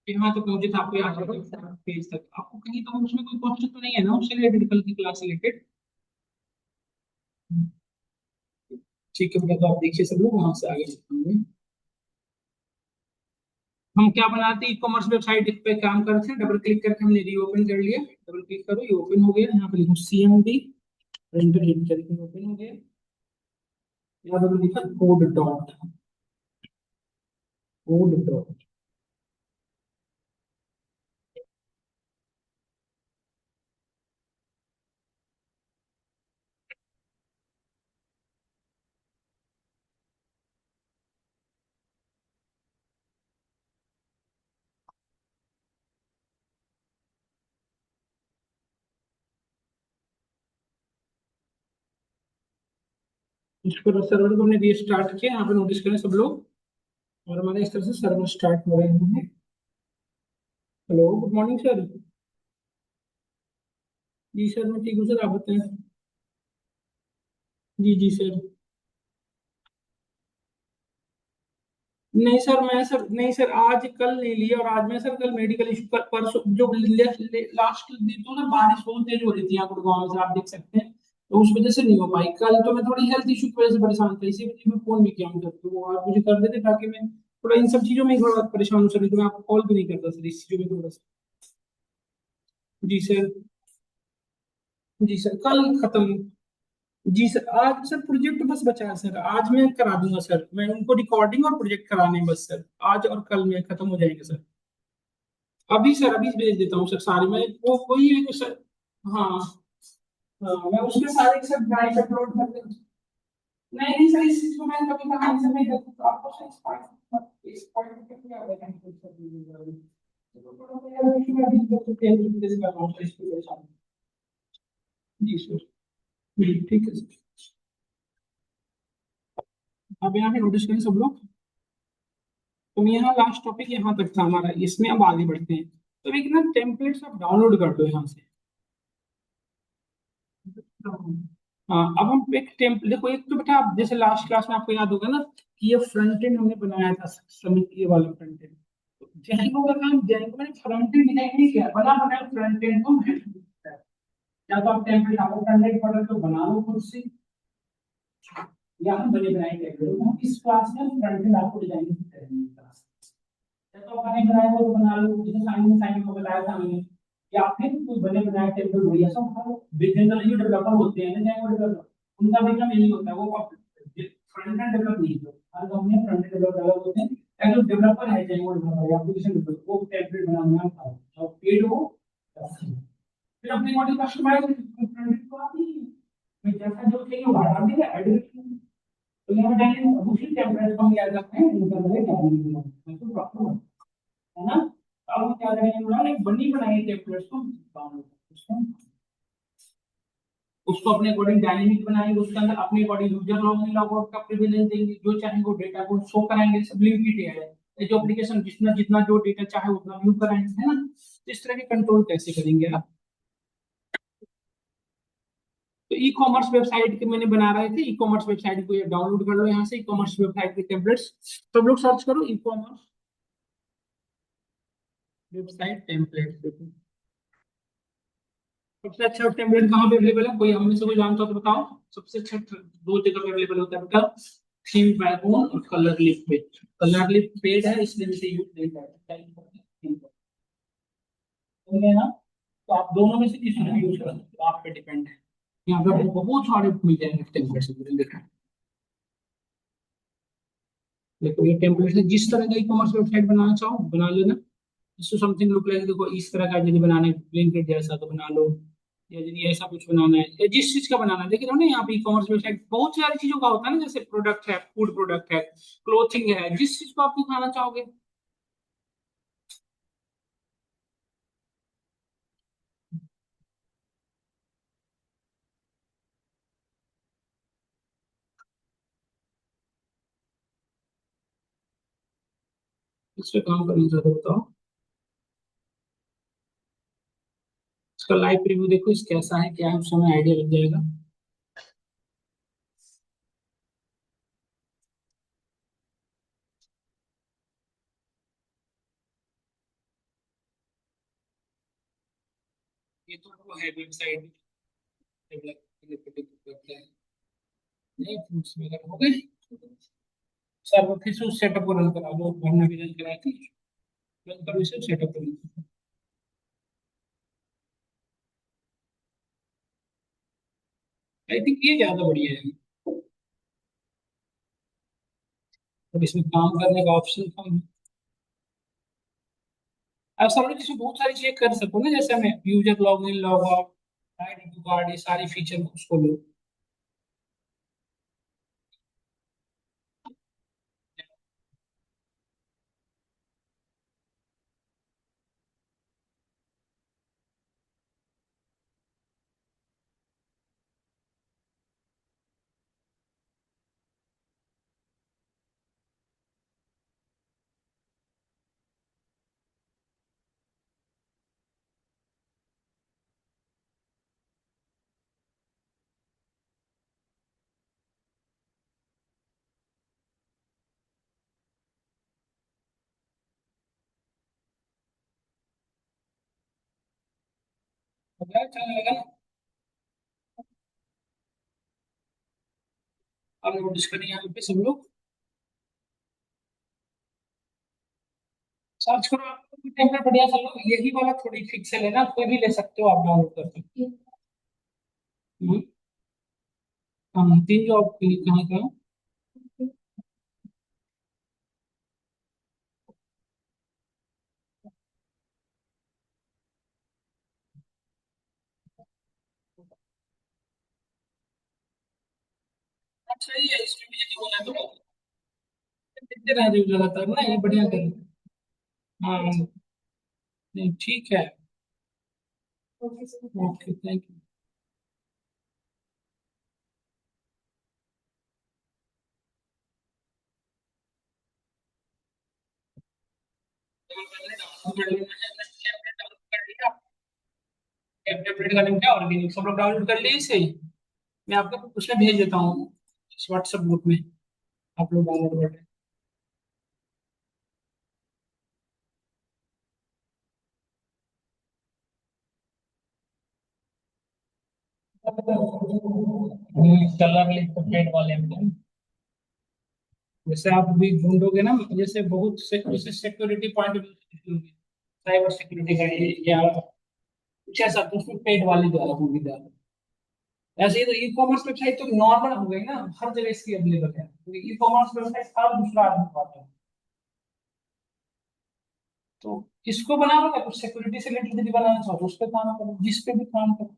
यहाँ तक मुझे था, आपको याद है पेज तक आपको कहीं तो उसमें कोई क्वेश्चन तो नहीं है ना उससे रिलेटेड, कल की क्लास रिलेटेड? ठीक है बेटा, तो आप देखिए सब लोग, वहां से आगे चलते हैं। हम क्या बनाते हैं, ई कॉमर्स वेबसाइट पे काम करते हैं, डबल क्लिक करके हमने रीओपन कर लिया, डबल क्लिक करो ये ओपन हो गया, यहाँ पे लिखो CMD, प्रिंटर हिट करके ओपन हो गया। यहाँ पे लिखा कोड डॉट। इसको सर्वर को हमने रीस्टार्ट किया, यहाँ पे नोटिस करें सब लोग, और हमारे इस तरह से सर्वर स्टार्ट हो रहे हैं। Hello, good morning sir. जी सर, मैं ठीक हूँ सर, आप बताएं। जी जी सर। नहीं सर, मैं सर नहीं सर, आज कल नहीं लिया, और आज मैं सर कल मेडिकल इशू पर परसों जो लास्ट दिन तो ना बारिश बहुत तेज हो रही थी यहाँ गुड़गांव में, सर आप देख सकते हैं, तो उस वजह से नहीं हो पाई कल, तो मैं थोड़ी हेल्थ इशू की वजह से परेशान था, इसी वजह से मैं फोन भी किया हूँ सर, तो वो आप मुझे कर देते ताकि मैं थोड़ा इन सब चीजों में थोड़ा परेशान हूँ सर, नहीं तो मैं आपको कॉल भी नहीं करता सर इस चीजों में थोड़ा सा। जी सर। जी सर कल खत्म। जी सर, आज सर प्रोजेक्ट बस बचा है सर, आज मैं करा दूंगा सर, मैं उनको रिकॉर्डिंग और प्रोजेक्ट कराने हैं बस सर, आज और कल में खत्म हो जाएंगे सर। अभी सर अभी भेज देता हूँ सर सारे, मैं वो कोई है जो सर। हाँ। हाँ, मैं उसमें सारे सर ड्राइव अपलोड कर दूँ। नहीं नहीं सर, इस चीज को मैं कभी कहा से नहीं देखूँ, तो आपको सर इस पॉइंट पे क्या होगा कैंसिल कर दीजिएगा। तो थोड़ा सा यार देखिए, मैं अभी देखो कैसे कर रहा हूँ सर इसकी वजह से। जी सर। जी ठीक है सर। अब यहाँ पे नोटिस करें सब लोग, तो यहाँ लास्ट टॉपिक यहाँ तक था हमारा, इसमें अब आगे बढ़ते हैं। तो एक ना टेम्पलेट्स आप डाउनलोड कर दो यहाँ से। हाँ, अब हम एक टेम्पलेट देखो, एक तो बेटा आप जैसे लास्ट क्लास में आपको याद होगा ना कि ये फ्रंट एंड हमने बनाया था समिट, ये वाला फ्रंट एंड, तो जैंगो का काम, जैंगो मैंने फ्रंट एंड डिजाइन नहीं किया, बना बनाया फ्रंट एंड को मैंने किया। या तो आप टेम्पलेट आपको फ्रंट एंड प्रोडक्ट को बना लो खुद से, या हम बने बनाए टेम्पलेट, हम इस क्लास में फ्रंट एंड आपको डिजाइन करेंगे क्लास। या तो बने बनाए वो बना लो, जैसे साइमन साइमन को बताया था मैंने, या फिर कोई बने बनाए टेम्पलेट बढ़िया सा उठा लो। बिगिनर जो डेवलपर होते हैं ना, जैंगो डेवलपर, उनका भी काम यही होता है, वो फ्रंट एंड डेवलप नहीं होता, हर कंपनी फ्रंट एंड डेवलप होते हैं। या जो डेवलपर है, जैंगो डेवलपर या एप्लीकेशन डेवलपर, वो टेम्पलेट बनाना आता है, और पेड हो या free। फिर अपनी बॉडी कस्टमाइज फ्रंट को आती है, फिर जैसा जो चाहिए वो हटा देगा, एडिट। तो यहाँ डायरेक्ट उसी टेम्पलेट को हम क्या करते हैं, इनका पहले डाउनलोड तो प्रॉपर है ना। तो अब हम क्या करेंगे, उन्होंने एक बनी बनाई टेम्पलेट्स को डाउनलोड, उसको उसको अपने अकॉर्डिंग डायनेमिक बनाएंगे, उसके अंदर अपने according user log in log out का प्रिविलेज देंगे, जो चाहे वो डेटा को शो कराएंगे, सब लिमिटेड है, ये जो एप्लीकेशन जितना जितना जो डेटा चाहे उतना व्यू कराएंगे, है ना। तो इस तरह के कंट्रोल कैसे करेंगे आप। तो ई कॉमर्स वेबसाइट के मैंने बना रहे थे, ई कॉमर्स वेबसाइट को ये डाउनलोड कर लो यहाँ से, ई कॉमर्स वेबसाइट के टेम्पलेट्स सब लोग सर्च करो, ई कॉमर्स वेबसाइट टेम्पलेट्स देखो। सबसे अच्छा टेम्पलेट कहाँ पे अवेलेबल है, कोई हमें से कोई जानता हो तो बताओ। सबसे अच्छा दो जगह पे अवेलेबल होता है बेटा, थीम बैकबोन और colour lip page. Colour lip page है इसलिए इसे यूज नहीं करते, ठीक है ना। तो आप दोनों में से किसी को यूज कर सकते हो, आप पे डिपेंड है। यहाँ पे आपको बहुत सारे मिल जाएंगे टेम्पलेट, देखा। देखो ये टेम्पलेट है, जिस तरह का ई कॉमर्स वेबसाइट बनाना चाहो बना लेना। इसको समथिंग लुक लाइक, देखो इस तरह का यदि बनाना है ब्लिंकिट जैसा तो बना लो, या यदि ऐसा कुछ बनाना है या जिस चीज का बनाना है, देख रहे हो ना यहाँ पे ई कॉमर्स वेबसाइट बहुत सारी चीजों का होता है ना, जैसे प्रोडक्ट है, फूड प्रोडक्ट है, क्लोथिंग है, जिस चीज को आप दिखाना चाहोगे। इस पे काम करना चाहते हो बताओ। इसका लाइव रिव्यू देखो, इस कैसा है क्या है, उस समय आइडिया लग जाएगा। ये तो वो है वेबसाइट डेवलप करते हैं। नहीं फ्रूट्स वगैरह हो गए सर, फिर से उस सेटअप को रन करा लो, हमने भी रन कराई थी, रन करो इसे सेटअप करो। आई थिंक ये ज्यादा बढ़िया है। अब इसमें काम करने का ऑप्शन कम है। अब सब लोग इसमें बहुत सारी चीजें कर सको ना, जैसे हमें user log in log out ID to card, ये सारी फीचर उसको लो। पता है चलने लगा ना। अब नोटिस करें यहाँ पे सब लोग सर्च करो, आपको टेम्पलेट बढ़िया सा लो, यही वाला थोड़ी फिक्स है लेना, कोई भी ले सकते हो, आप डाउनलोड कर सकते हो। हम्म, हाँ तीन जॉब के लिए कहाँ कहाँ। अच्छा ये है, इसमें भी यही होना तो देखते रह रहे हो लगातार ना, ये बढ़िया कर। हाँ नहीं ठीक है। Okay thank you. टेम्पलेट का लिंक है ऑर्गेनिक, सब लोग डाउनलोड कर लिए इसे। मैं आपको उसमें भेज देता हूँ इस व्हाट्सएप ग्रुप में, आप लोग डाउनलोड कर लें। कलर लिंक पेड वाले में, जैसे आप भी ढूंढोगे ना, जैसे बहुत से जैसे सिक्योरिटी पॉइंट साइबर सिक्योरिटी का या कुछ ऐसा, तो उसमें पेड वाले द्वारा होगी ज्यादा। ऐसे ही तो ई कॉमर्स वेबसाइट तो नॉर्मल हो गई ना, हर जगह इसकी अवेलेबल है, तो ई कॉमर्स वेबसाइट हर दूसरा आदमी पाता है। तो इसको बनाओ ना, कुछ सिक्योरिटी से रिलेटेड यदि बनाना चाहो तो उस पर काम करो, जिस पे भी काम करो,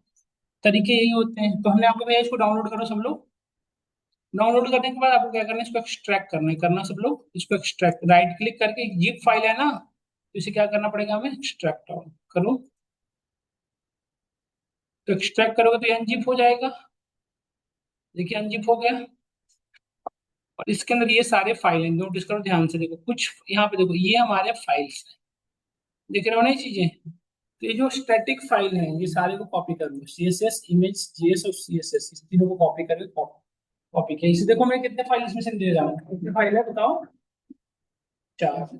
तरीके यही होते हैं। तो हमने आपको भैया इसको डाउनलोड करो सब लोग। डाउनलोड करने के बाद आपको क्या करना है, इसको एक्सट्रैक्ट करना है, करना सब लोग इसको एक्सट्रैक्ट, राइट क्लिक करके जिप फाइल है ना, तो इसे क्या करना पड़ेगा हमें, एक्सट्रैक्ट करो। तो एक्सट्रैक्ट करोगे तो अनजिप हो जाएगा, देखिए अनजिप हो गया। और इसके अंदर ये सारे फाइल हैं, नोटिस करो ध्यान से, देखो कुछ यहाँ पे देखो, ये हमारे फाइल्स हैं, दिख रहे हो ना ये चीजें। तो ये जो स्टैटिक फाइल है, ये सारे को कॉपी कर लो, C S S image GS और सी एस एस, इस तीनों को कॉपी करके कॉपी किया। इसे देखो मैं कितने फाइल इसमें से दे रहा हूँ, कितने फाइल है बताओ। चार,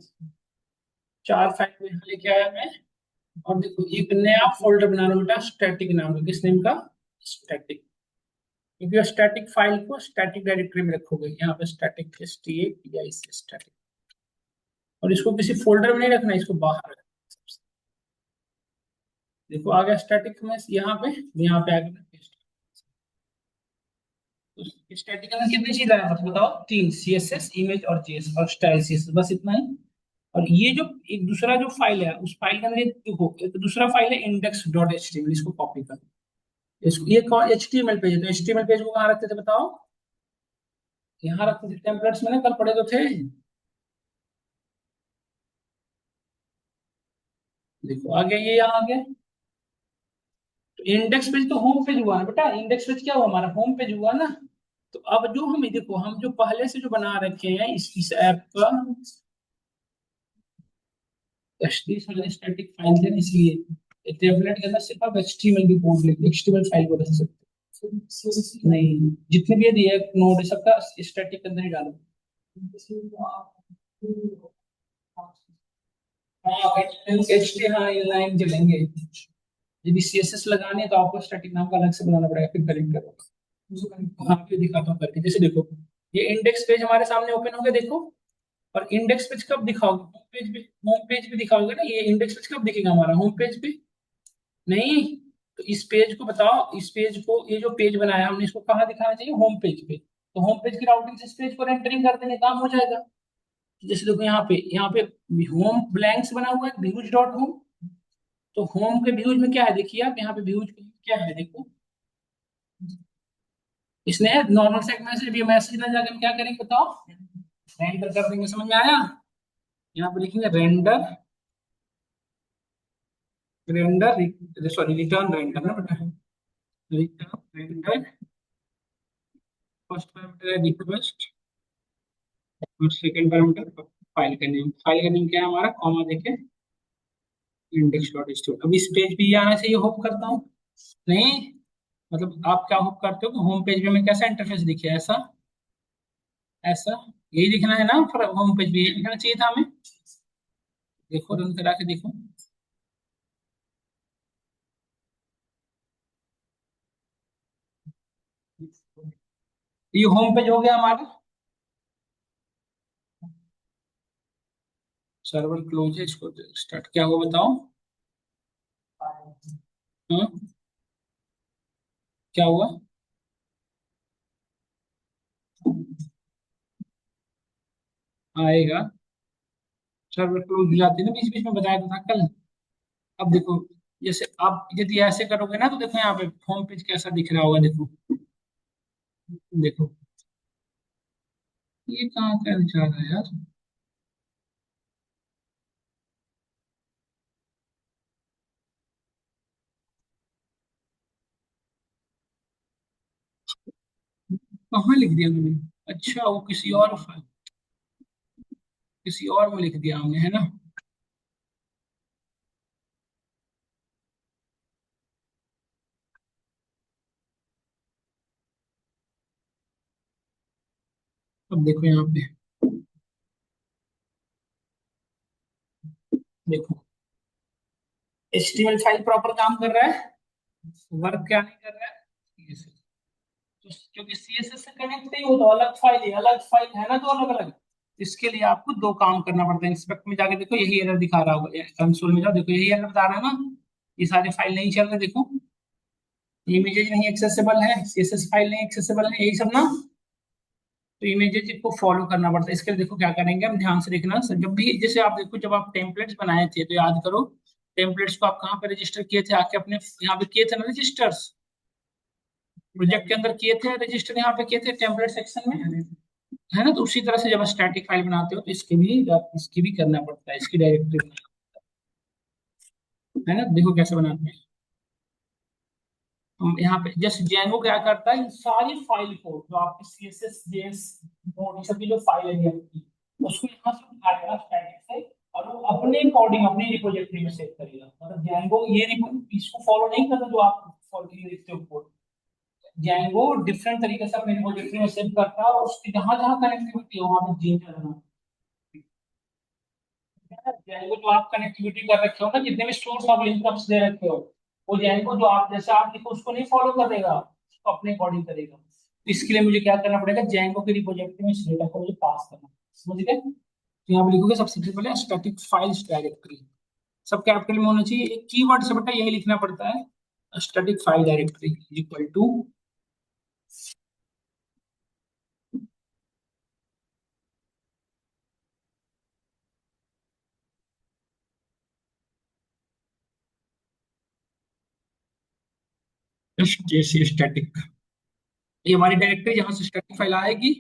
चार फाइल में यहाँ लेके आया मैं। और देखो एक नया फोल्डर बना रहा हूँ बेटा, स्टैटिक नाम का, किस नेम का, स्टैटिक। क्योंकि स्टैटिक फाइल को स्टैटिक डायरेक्टरी में रखोगे, यहाँ पे static S T A P I C static. और इसको किसी फोल्डर में नहीं रखना, इसको बाहर रखना। देखो आ गया स्टैटिक में, यहाँ पे आ गया। तो स्टैटिक में कितनी चीज आया बस बताओ, तीन, सी एस एस इमेज और जेएस और स्टाइल सी एस एस, बस इतना ही। और ये जो एक दूसरा जो फाइल है, उस फाइल के अंदर देखो एक दूसरा फाइल है index dot H T M L, इसको कॉपी कर। इसको ये H T M L page है, तो H T M L page को कहाँ रखते थे बताओ, यहाँ रखते थे टेम्पलेट्स में ना, कल पढ़े तो थे। देखो आ गया, ये यहाँ आ गया। तो इंडेक्स पेज तो होम पेज हुआ ना बेटा, इंडेक्स पेज क्या हुआ हमारा, होम पेज हुआ ना। तो अब जो हम देखो, हम जो पहले से जो बना रखे हैं इस ऐप का, स्टैटिक फाइल है इसलिए टेम्पलेट के अंदर सिर्फ आप एचटीएमएल की कोड लिख, एचटीएमएल फाइल को रख सकते हो। नहीं, जितने भी ये रिएक्ट नोड है सबका स्टैटिक के अंदर ही डालो। हाँ एच टी, हाँ इनलाइन चलेंगे। यदि सीएसएस लगाने हैं तो आपको स्टैटिक नाम का अलग से बनाना पड़ेगा, फिर कनेक्ट करो। हाँ फिर दिखाता हूँ करके। जैसे देखो, ये इंडेक्स पेज हमारे सामने ओपन हो गया, देखो। और इंडेक्स पेज कब दिखाओगे? होम पेज भी दिखाओगे ना। ये इंडेक्स पेज कब दिखेगा हमारा? होम पेज पे नहीं। तो इस पेज को बताओ, इस पेज को, ये जो पेज बनाया हमने, इसको कहाँ दिखाना चाहिए? होम पेज पे। तो होम पेज की राउटिंग से इस पेज को एंटरिंग कर देंगे, काम हो जाएगा। तो जैसे देखो यहाँ पे होम ब्लैंक्स बना हुआ है, व्यूज डॉट होम। तो होम के व्यूज में क्या है देखिए आप, यहाँ पे व्यूज क्या है देखो। इसने नॉर्मल से एक मैसेज भी, मैसेज ना जाकर हम क्या करेंगे बताओ? रेंडर कर देंगे, समझ में आया? यहाँ पे लिखेंगे render, render sorry return render ना बेटा, रिटर्न रेंडर। फर्स्ट पैरामीटर है रिक्वेस्ट, और सेकंड पैरामीटर फाइल का नेम क्या है हमारा, कॉमा देके इंडेक्स डॉट एचटीएमएल। अब इस पेज पे ये आना चाहिए, होप करता हूँ। नहीं, मतलब आप क्या होप करते हो कि होम पेज में कैसा इंटरफेस दिखे? ऐसा, ऐसा यही दिखना है ना? पर होम पेज भी यही दिखना चाहिए था हमें। देखो रन करा के देखो। ये होम पेज हो गया हमारा। सर्वर क्लोज है, इसको स्टार्ट क्या हुआ बताओ? हाँ, क्या हुआ? आएगा। सर्वर क्लोज हो जाती है ना, बीच बीच में बताया तो था कल। अब देखो, जैसे आप यदि ऐसे करोगे ना, तो देखो यहाँ पे होम पेज कैसा दिख रहा होगा, देखो। देखो, ये कहाँ का जा रहा है यार? कहाँ लिख दिया मैंने? अच्छा, वो किसी और में लिख दिया हमने, है ना? अब देखो यहाँ पे, देखो HTML फाइल प्रॉपर काम कर रहा है, वर्क क्या नहीं कर रहा है? CSS। तो क्योंकि CSS से कनेक्ट नहीं हो तो अलग फाइल है, अलग फाइल है ना, तो अलग अलग। इसके लिए आपको दो काम करना पड़ता है। इंस्पेक्ट में जाके देखो, यही एरर दिखा रहा होगा। कंसोल में जाओ, देखो यही एरर बता रहा है ना। ये सारे फाइल नहीं चल रहे, देखो। इमेजेस नहीं एक्सेसिबल है, CSS फाइल नहीं एक्सेसिबल है, यही सब ना। तो इमेजेस को फॉलो करना पड़ता है। इसके लिए देखो क्या करेंगे हम, ध्यान से देखना। जब भी जैसे आप देखो, जब आप टेम्पलेट्स बनाए थे तो याद करो, टेम्पलेट्स को आप कहाँ पे रजिस्टर किए थे? आके अपने यहाँ पे किए थे ना रजिस्टर्स। प्रोजेक्ट के अंदर किए थे रजिस्टर, यहाँ पे किए थे टेम्पलेट सेक्शन में, है ना? तो उसी तरह से जब स्टैटिक फाइल बनाते हो तो इसकी भी करना पड़ता है, इसकी डायरेक्टरी है ना। देखो कैसे बनाते हैं हम। यहाँ पे जस्ट जेंगो क्या करता है, इन सारी फाइल को, जो आपकी CSS JS नोड, ये सब की जो फाइल है आपकी, उसको यहाँ से उठाएगा स्टैटिक से, और वो अपने कोडिंग अपनी रिपोजिटरी में सेव करेगा। मतलब जेंगो ये इसको फॉलो नहीं करता जो आप फॉलो लिखते हो कोड। जेंगो डिफरेंट तरीके से अपनी रिपोजिटरी में सेव करता है, और उसकी जहां जहां कनेक्टिविटी है वहां पे जीन करना। जेंगो जो आप कनेक्टिविटी कर रखे हो ना, जितने भी सोर्स ऑफ लिंकअप्स दे रखे हो, वो जेंगो जो आप जैसे आप लिखो उसको नहीं फॉलो करेगा, उसको अपने अकॉर्डिंग करेगा। तो इसके लिए मुझे क्या करना पड़ेगा? जेंगो की रिपोजिटरी में इस डेटा को मुझे पास करना। समझ गए? तो यहाँ पे लिखोगे सबसे पहले स्टैटिक फाइल्स डायरेक्टरी, सब कैपिटल में होना चाहिए। एक कीवर्ड से बेटा यही लिखना पड़ता है, static file directory equal to, जैसे स्टैटिक, ये हमारी डायरेक्टरी जहां से स्टैटिक फाइल आएगी।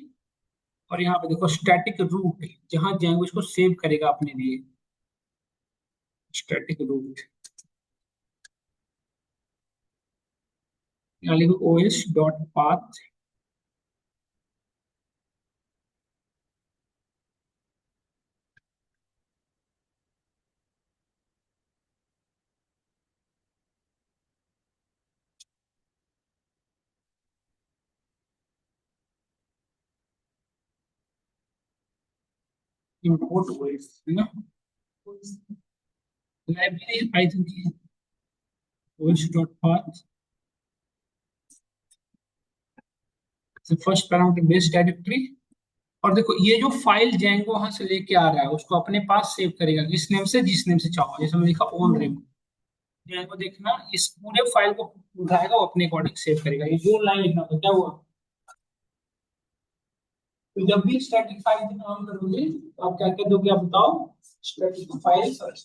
और यहाँ पे देखो स्टैटिक रूट, जहां जाएंगे उसको सेव करेगा अपने लिए, स्टैटिक रूट। यहाँ लिखो OS dot path import OS, है ना? लाइब्रेरी पाइथन की which dot path the first parameter base directory. और देखो ये जो फाइल जेंगो वहां से लेके आ रहा है उसको अपने पास सेव करेगा किस नेम से, जिस नेम से चाहो, जैसे मैंने लिखा ओन रेम जेंगो, देखना इस पूरे फाइल को उठाएगा वो अपने अकॉर्डिंग सेव करेगा। ये जो लाइन लिखना था क्या हुआ, तो जब भी स्टैटिक फाइल की काम करोगे तो आप क्या क्या दोगे आप बताओ, स्टैटिक फाइल्स और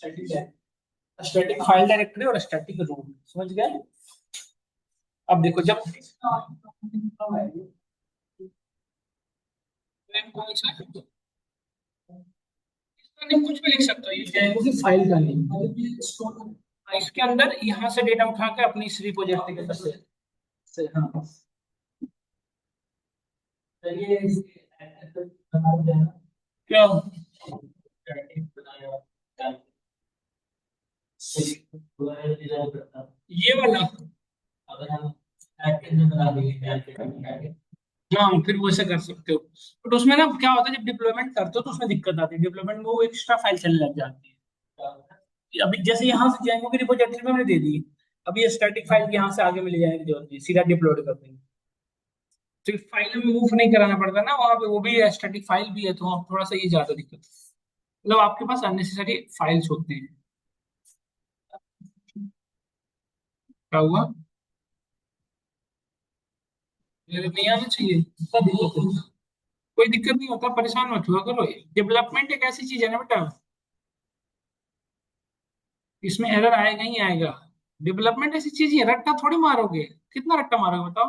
स्टैटिक फाइल डायरेक्टरी और स्टैटिक रूट, समझ गए। अब देखो जब कौन सा इसका नेम कुछ भी लिख सकते हो, ये जेंगो की फाइल का नेम, इसके अंदर यहाँ से डेटा उठा के अपनी इस रिपोजिटरी के अंदर से हाँ चलिए क्या ये वाला, हाँ फिर वो ऐसे कर सकते हो। बट उसमें ना क्या होता है जब डिप्लॉयमेंट करते हो तो उसमें दिक्कत आती है, डिप्लॉयमेंट में वो एक्स्ट्रा फाइल चलने लग जाती है। अभी जैसे यहाँ से जेंगो की रिपोजिटरी में हमने दे दी, अभी ये स्टैटिक फाइल यहाँ से आगे मिल जाएगी जरूरत नहीं, सीधा डिप्लोड कर देंगे। तो फाइल में मूव नहीं कराना पड़ता ना, वहाँ पे वो भी स्टैटिक फाइल भी है, तो वहाँ थोड़ा सा ये ज्यादा दिक्कत है। मतलब आपके पास अननेसेसरी फाइल्स होते हैं। क्या हुआ, ये नहीं आना चाहिए, क्या दिक्कत है, कोई दिक्कत नहीं होता, परेशान मत हुआ करो। डेवलपमेंट एक ऐसी चीज है ना बेटा, इसमें एरर आएगा ही आएगा। डेवलपमेंट ऐसी चीज है, रट्टा थोड़ी मारोगे, कितना रट्टा मारोगे बताओ,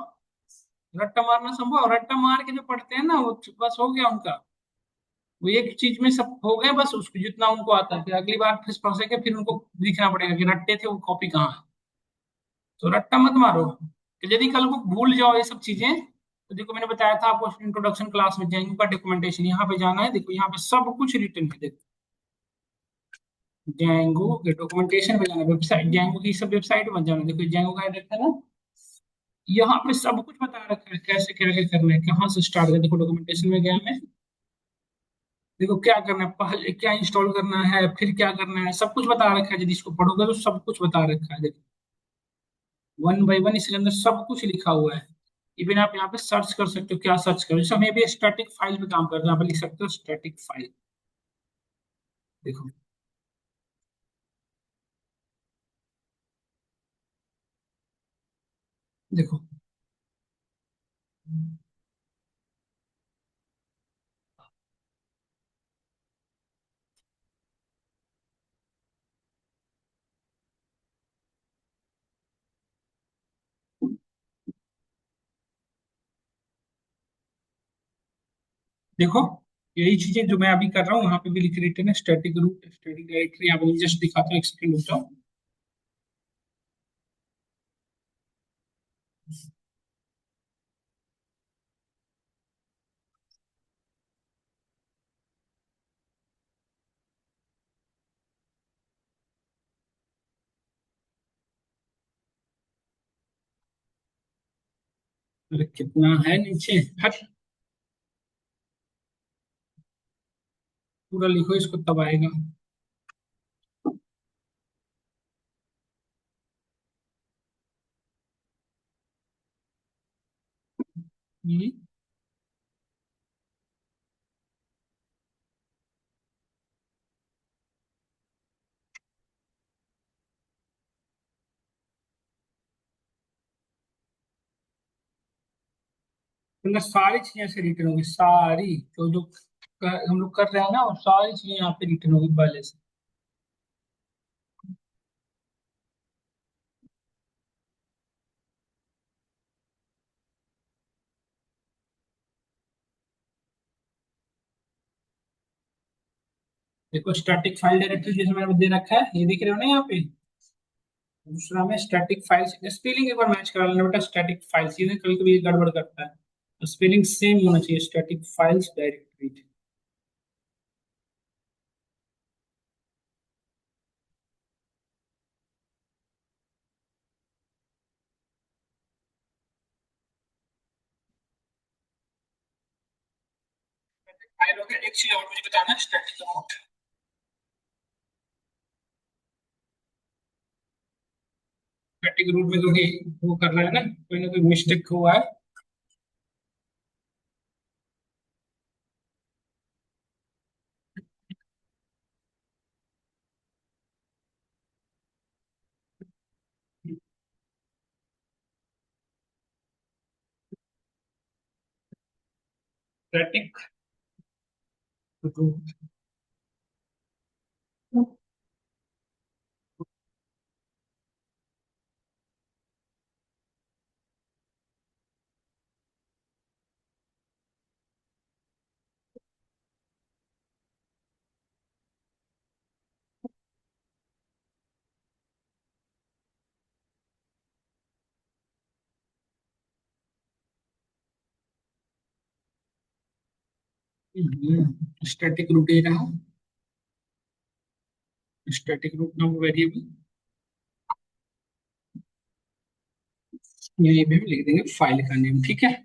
रट्टा मारना संभव, रट्टा मार के जो पढ़ते हैं ना वो बस हो गया उनका, वो एक चीज में सब हो गए बस, उसको जितना उनको आता है फिर अगली बार फिर पढ़ेंगे, फिर उनको दिखना पड़ेगा कि रट्टे थे वो कॉपी कहाँ है। तो रट्टा मत मारो, कि यदि कल को भूल जाओ ये सब चीजें, तो देखो मैंने बताया था आपको इंट्रोडक्शन क्लास में, जेंगो का डॉक्यूमेंटेशन यहाँ पे जाना है, देखो यहाँ पे सब कुछ रिटर्न है, देखो जेंगो के डॉक्यूमेंटेशन पे जाना, वेबसाइट जेंगो की सब वेबसाइट में जाना, देखो जेंगो का एड्रेस है ना, यहाँ पे सब कुछ बता रखा है कैसे क्या क्या करना है, कहाँ से स्टार्ट करना, देखो डॉक्यूमेंटेशन में गया मैं, देखो क्या करना है, पहले क्या इंस्टॉल करना है, फिर क्या करना है, सब कुछ बता रखा है, यदि इसको पढ़ोगे तो सब कुछ बता रखा है, देखो वन बाय वन इसके अंदर सब कुछ लिखा हुआ है। इवन आप यहाँ पे सर्च कर सकते हो, क्या सर्च करो, जैसे हम भी स्टैटिक फाइल पे काम कर रहे हैं, यहाँ पे लिख सकते हो स्टैटिक फाइल, देखो देखो देखो यही चीजें जो मैं अभी कर रहा हूँ वहां पे भी लिख रिटर्न है, स्टैटिक रूट स्टैटिक डायरेक्टरी, यहाँ पे जस्ट दिखाता हूँ, एक सेकंड रुक जाओ। अरे कितना है नीचे, हट, पूरा लिखो इसको तब आएगा। हम्म, मतलब सारी चीजें ऐसे रिटर्न होगी, सारी जो जो हम लोग कर रहे हैं ना वो सारी चीजें यहाँ पे रिटर्न होगी पहले से। देखो स्टैटिक फाइल डायरेक्टरी जैसे मैंने दे रखा है, ये दिख रहे हो ना यहाँ पे, दूसरा में स्टैटिक फाइल्स, स्पेलिंग एक बार मैच करा लेना बेटा, स्टैटिक फाइल्स ये कभी कभी गड़बड़ करता है, स्पेलिंग सेम होना चाहिए, स्टैटिक फाइल्स डायरेक्टरी। फाइल हो गया, एक चीज और मुझे बताना, स्टैटिक रूट, स्टैटिक रूट में क्योंकि वो कर रहा है ना कोई मिस्टेक हुआ है। स्टैटिक रूट, स्टैटिक रूट ये रहा, स्टैटिक रूट नाम वेरिएबल, यहीं पे भी लिख देंगे फाइल का नेम, ठीक है।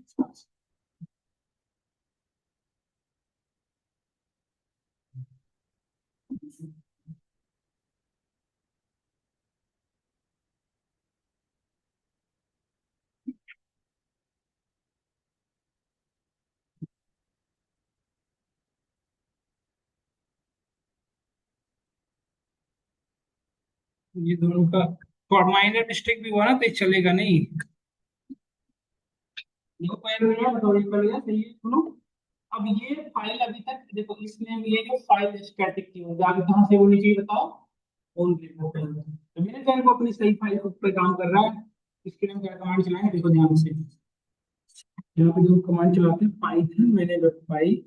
ये दोनों का थोड़ा माइनर मिस्टेक भी हुआ ना तो ये चलेगा नहीं। देखो पहले मैं बताओ ये कर लिया सही है, सुनो। अब ये फाइल अभी तक देखो इसने ये जो फाइल स्टैटिक की होगी आगे कहाँ से होनी चाहिए बताओ, ऑन रिपोर्ट। तो मेरे जान को अपनी सही फाइल पे काम कर रहा है। इसके लिए हम क्या कमांड चलाएंगे देखो ध्यान से। यहाँ पे जो कमांड चलाते हैं पाइथन मैंने डॉट पाई,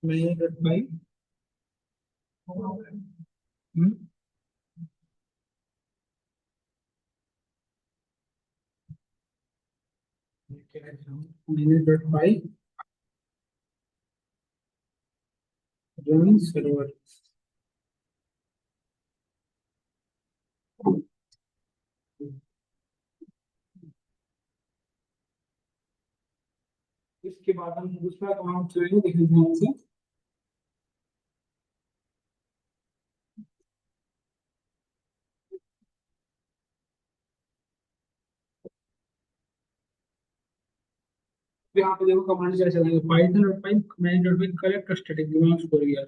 मैंने डॉट पाई, मैंने डॉट पाई रन सर्वर। इसके बाद हम दूसरा कमांड चलाएंगे देखिए ध्यान से। यहाँ पे देखो कमांड क्या चलाएंगे पाइथन डॉट पाई मैंने डॉट पाई कलेक्ट स्टैटिक दिमाग से गया।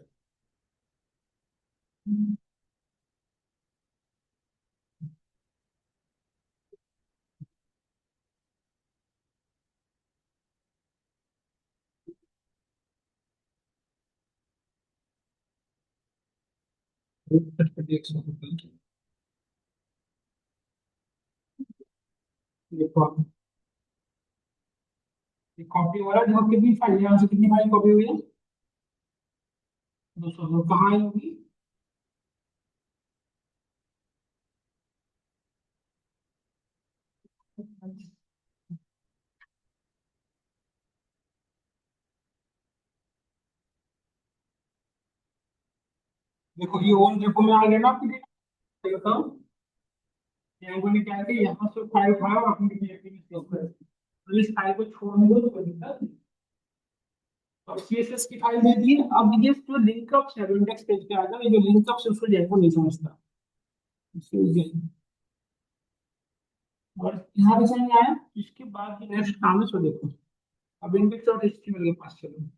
देखो ये कॉपी हो रहा है देखो कितनी फाइल यहाँ से कितनी फाइल कॉपी हुई है, 200। कहाँ आई होगी, देखो ये ओन रेपो में आ गया ना आपकी डेटा, बताओ। यहाँ ने क्या किया यहाँ से फाइल उठाया और अपनी डीएमपी में सेव कर दिया। तो इस फाइल को छोड़ने दो तो कोई दिक्कत नहीं। और सीएसएस की फाइल दे दी है। अब ये जो लिंकअप्स है इंडेक्स पेज पे आ गया, ये जो लिंकअप्स है उसको जैको नहीं समझता इसलिए। और यहाँ पे समझ में आया, इसके बाद जो नेक्स्ट काम है सो देखो। अब इंडेक्स डॉट एचटीएमएल के पास चलो।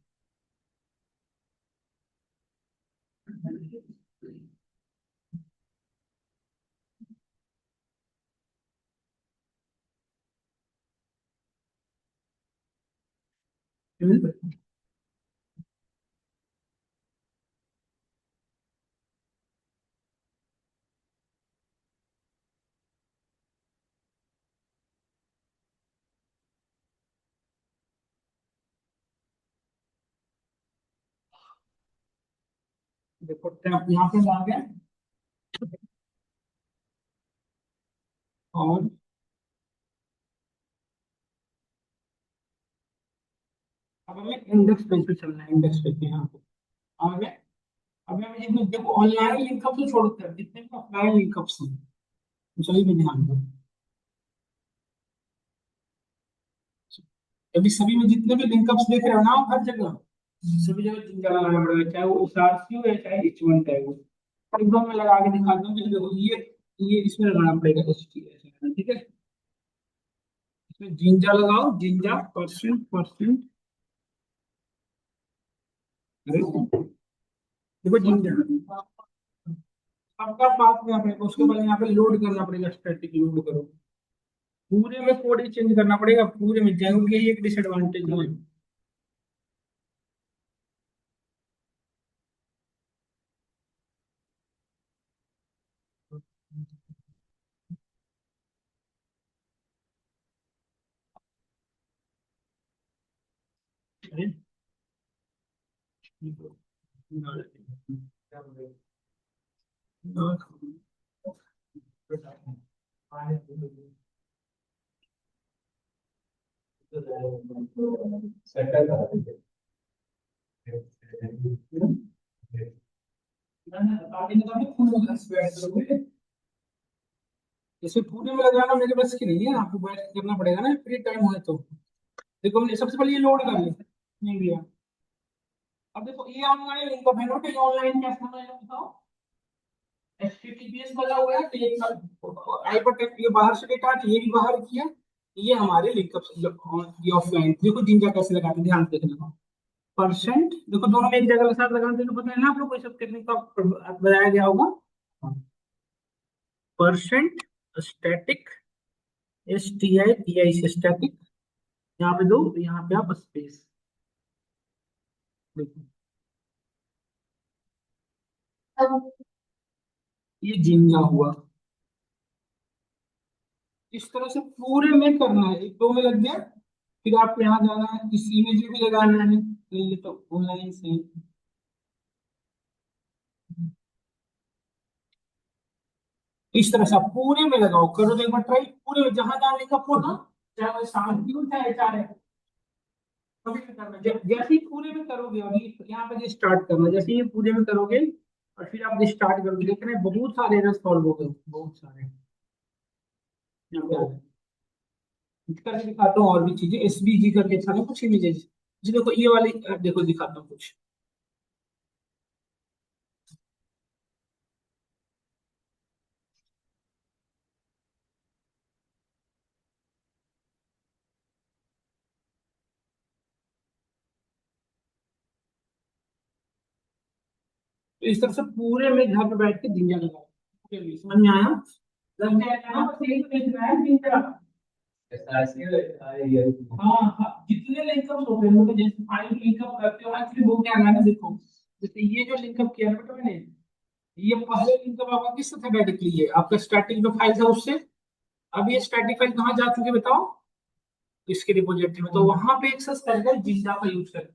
देखो टैब यहाँ पे आ गया। और अब हमें इंडेक्स पेज पे चलना है, इंडेक्स पेज पे यहाँ पे आ गए। अब हमें जितने देखो ऑनलाइन लिंकअप से छोड़कर जितने भी ऑफलाइन लिंकअप्स हैं तो सभी में ध्यान दो। अभी सभी में जितने भी लिंकअप्स देख रहे हो ना आप हर जगह, सभी जगह जिंजा लगाना पड़ेगा, चाहे वो SRC हो या चाहे H1 टैग हो। एकदम मैं लगा के दिखाता हूँ कि देखो ये इसमें लगाना पड़ेगा HTS, ठीक है। इसमें जिंजा लगाओ, जिंजा परसेंट परसेंट, देखो जिंजा सबका पास में अपने को, उसके पहले यहाँ पे लोड करना पड़ेगा, स्टैटिक लोड करो। पूरे में कोड ही चेंज करना पड़ेगा, पूरे में जंग के ही एक डिसएडवांटेज है। अरे इसे पूरे में लगाना मेरे बस की नहीं है, आपको बैठ के करना पड़ेगा ना फ्री टाइम है तो। देखो हमने सबसे पहले ये लोड कर लिया, नहीं लिया। अब देखो ये ऑनलाइन लिंक है नोट, ये ऑनलाइन कैसे होना है बताओ। HTTPS लगा हुआ है तो ये आई बटन, ये बाहर से डेटा ये भी बाहर किया, ये हमारे लिंकअप, ये ऑफलाइन। देखो जिंजा कैसे लगाते हैं, ध्यान से देखना। परसेंट, देखो दोनों में एक जगह के साथ लगाते हैं, पता है ना आप लोग को, सब टेक्निक का बताया गया होगा। परसेंट स्टैटिक, STIPI से स्टैटिक, यहाँ पे दो, यहाँ पे आप स्पेस। देखो ये जिंजा हुआ, इस तरह से पूरे में करना है। एक दो में लग गया, फिर आपको यहाँ जाना है, इस इमेज में भी लगाना है, तो ये तो ऑनलाइन से। इस तरह से आप पूरे में लगाओ, करो तो एक बार ट्राई पूरे में, जहां जहां लिखा होगा, चाहे वो शांति हो चाहे चाहे कभी भी करना। जैसे ही पूरे में करोगे, अभी यहाँ पे स्टार्ट करना, जैसे ही पूरे में करोगे और फिर आप स्टार्ट करोगे, देखना बहुत सारे एरर सॉल्व हो गए, बहुत सारे। यहाँ पे आ जाए, करके दिखाता हूँ और भी चीजें, SVG करके था ना कुछ इमेजेस जी, देखो ये वाली देखो दिखाता हूँ कुछ। तो इस तरह से पूरे में घर पे बैठ के दिया लगा, पूरे में समझ में आया, लग जाएगा ना, बस यही तो देख रहा है दिया। हाँ हाँ, जितने लिंकअप होते हैं मतलब, जैसे फाइल लिंकअप करते हो एक्चुअली वो क्या है ना, देखो जैसे ये जो लिंकअप किया ना बेटा मैंने, ये पहले लिंकअप आपका किससे था डायरेक्टली, ये आपका स्टैटिक जो फाइल था उससे। अब ये स्टैटिक फाइल कहाँ जा चुकी है बताओ, इसके रिपोजिटरी में, तो वहां पे एक्सेस करेगा जिंदा का यूज कर।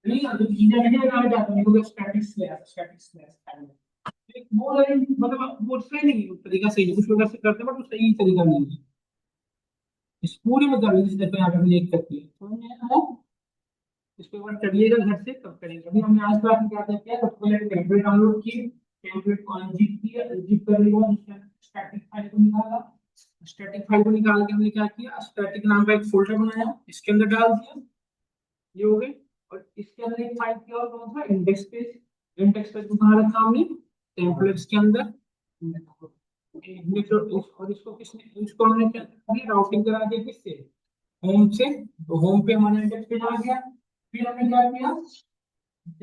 नहीं अगर जिंदा नहीं लगाया जाता है तो स्टैटिक स्लैश, स्टैटिक स्लैश एक वो है, मतलब वो सही नहीं तरीका, सही है कुछ लोग ऐसे करते हैं बट वो सही तरीका नहीं है। इस पूरे में कर लीजिए, देखो यहाँ पे हमने एक करती है, समझ में आया? इसको एक बार करिएगा घर से, कब करेंगे, अभी हमने आज क्लास में क्या क्या किया, सबसे पहले टेम्पलेट डाउनलोड किए, टेम्पलेट को अनजिप किया, जिप करने के बाद स्टैटिक फाइल को निकाला। स्टैटिक फाइल को निकाल के हमने क्या किया, स्टैटिक नाम का एक फोल्डर बनाया, इसके अंदर डाल दिया, ये हो गए। और इसके अंदर एक फाइल की और कौन सा, इंडेक्स पेज। इंडेक्स पेज को कहाँ रखा हमने, टेम्पलेट्स के अंदर। और इसको किसने, इसको हमने क्या किया, राउटिंग करा दिया किससे, होम से, तो होम पे हमारा इंडेक्स पेज आ गया। फिर हमने क्या किया,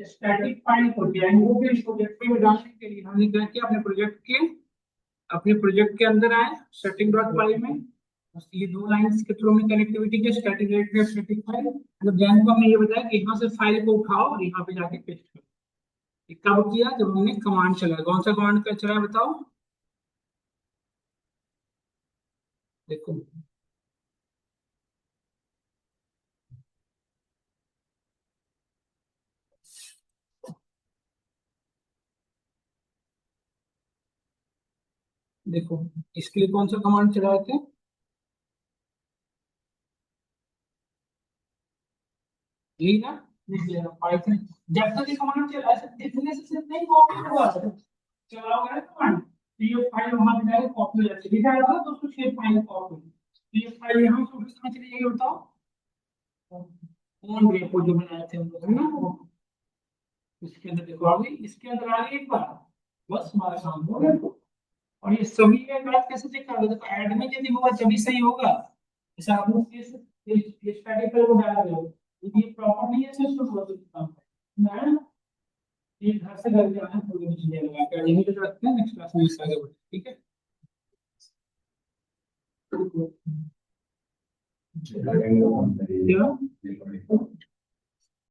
स्टैटिक फाइल को डैंगो के प्रोजेक्ट में डालने के लिए हमने क्या किया, अपने प्रोजेक्ट के अंदर आए, सेटिंग डॉट फाइल में, बस ये दो लाइंस के थ्रू में कनेक्टिविटी के स्टैटिक डायरेक्टरी स्टैटिक फाइल, मतलब डैंगो हमने ये बताया कि यहाँ से फाइल को उठाओ और यहाँ पे जाके पेस्ट करो। ये कब किया, जब हमने कमांड चलाया, कौन सा कमांड का चलाया बताओ, देखो देखो, इसके लिए कौन सा कमांड चलाए थे, यही ना, लिख लेना पाइथन। जब तक ये कमांड चला, ऐसे दिखने से सिर्फ नहीं कॉपी हुआ, चलाओगे ना कमांड तो ये फाइल वहां पे जाके कॉपी हो जाती है, लिखा है तो उसको शेप फाइल कॉपी, तो ये फाइल यहाँ से कहाँ चली जाएगी बताओ, ओन रेपो जो बनाए थे हम लोग, है ना वो। इसके अंदर देखो आ गई, इसके अंदर आ गई एक बार, बस हमारा काम हो गया। और ये सभी में बात कैसे चेक करोगे, देखो ऐड में यदि होगा तभी सही होगा। जैसे आपने इस स्टैटिक पर वो डाल रहे हो, यदि ये प्रॉपर नहीं है तो इसको बहुत काम है ना। ये घर से घर जाना है, थोड़ी चीजें लगा कर यही तो रखते हैं, नेक्स्ट क्लास में इसका आगे बढ़ते हैं, ठीक है। क्या